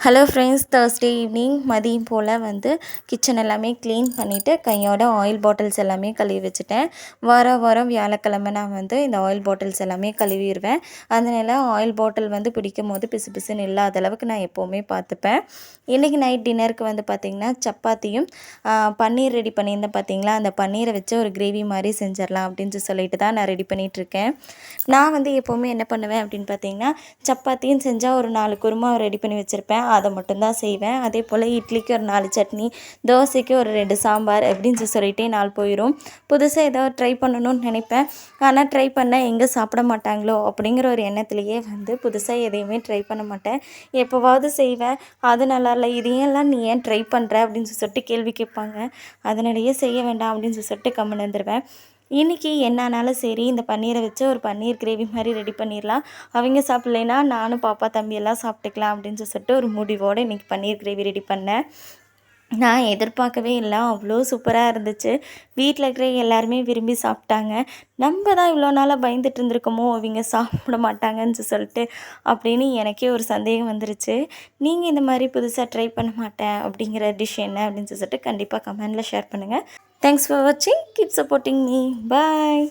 Hello friends, Thursday evening மதியம் போல் kitchen எல்லாமே clean பண்ணிவிட்டு கையோட ஆயில் பாட்டில்ஸ் எல்லாமே கழுவி வச்சுட்டேன். வாரம் வியாழக்கிழமை நான் இந்த ஆயில் பாட்டில்ஸ் எல்லாமே கழுவிடுவேன். அதனால் ஆயில் பாட்டில் பிடிக்கும் போது பிசு பிசுன்னு இல்லாத அளவுக்கு நான் எப்போவுமே பார்த்துப்பேன். இன்றைக்கி நைட் டின்னருக்கு பார்த்திங்கன்னா சப்பாத்தியும் பன்னீர் ரெடி பண்ணியிருந்தேன். பார்த்திங்களா, அந்த பன்னீரை வச்சு ஒரு கிரேவி மாதிரி செஞ்சிடலாம் அப்படின்னு சொல்லிட்டு தான் நான் ரெடி பண்ணிகிட்ருக்கேன். நான் எப்போவுமே என்ன பண்ணுவேன் அப்படின்னு பார்த்திங்கன்னா, சப்பாத்தியும் செஞ்சால் ஒரு 4 குருமா ரெடி பண்ணி வச்சுருப்பேன். அதை மட்டும்தான் செய்வேன். அதே போல் இட்லிக்கு ஒரு 4 சட்னி, தோசைக்கு ஒரு 2 சாம்பார் அப்படின்னு சொல்லிட்டே நாள் போயிடும். புதுசாக ஏதாவது ட்ரை பண்ணணும்னு நினைப்பேன். ஆனால் ட்ரை பண்ணால் எங்கே சாப்பிட மாட்டாங்களோ அப்படிங்கிற ஒரு எண்ணத்துலேயே புதுசாக எதையுமே ட்ரை பண்ண மாட்டேன். எப்போவாவது செய்வேன். அது நல்லா இல்லை, இதையெல்லாம் நீ ஏன் ட்ரை பண்ணுற அப்படின்னு சொல்லிட்டு கேள்வி கேட்பாங்க. அதனாலேயே செய்ய வேண்டாம் அப்படின்னு சொல்லிட்டு கம்முன்னு வந்துடுவேன். இன்றைக்கி என்னானாலும் சரி, இந்த பன்னீரை வச்சு ஒரு பன்னீர் கிரேவி மாதிரி ரெடி பண்ணிடலாம். அவங்க சாப்பிட்லைன்னா நானும் பாப்பா தம்பியெல்லாம் சாப்பிட்டுக்கலாம் அப்படின்னு சொல்லிட்டு ஒரு முடிவோடு இன்றைக்கி பன்னீர் கிரேவி ரெடி பண்ணேன். நான் எதிர்பார்க்கவே இல்லை, அவ்வளோ சூப்பராக இருந்துச்சு. வீட்டில் இருக்கிற எல்லாருமே விரும்பி சாப்பிட்டாங்க. நம்ம தான் இவ்வளோ நாளாக பயந்துட்டு இருந்திருக்கோமோ அவங்க சாப்பிட மாட்டாங்கன்னு சொல்லிட்டு அப்படின்னு எனக்கே ஒரு சந்தேகம் வந்துருச்சு. நீங்கள் இந்த மாதிரி புதுசாக ட்ரை பண்ண மாட்டேன் அப்படிங்கிற டிஷ் என்ன அப்படின்னு சொல்லிட்டு கண்டிப்பாக கமெண்டில் ஷேர் பண்ணுங்கள். தேங்க்ஸ் ஃபார் வாட்சிங். Keep supporting me. பாய்.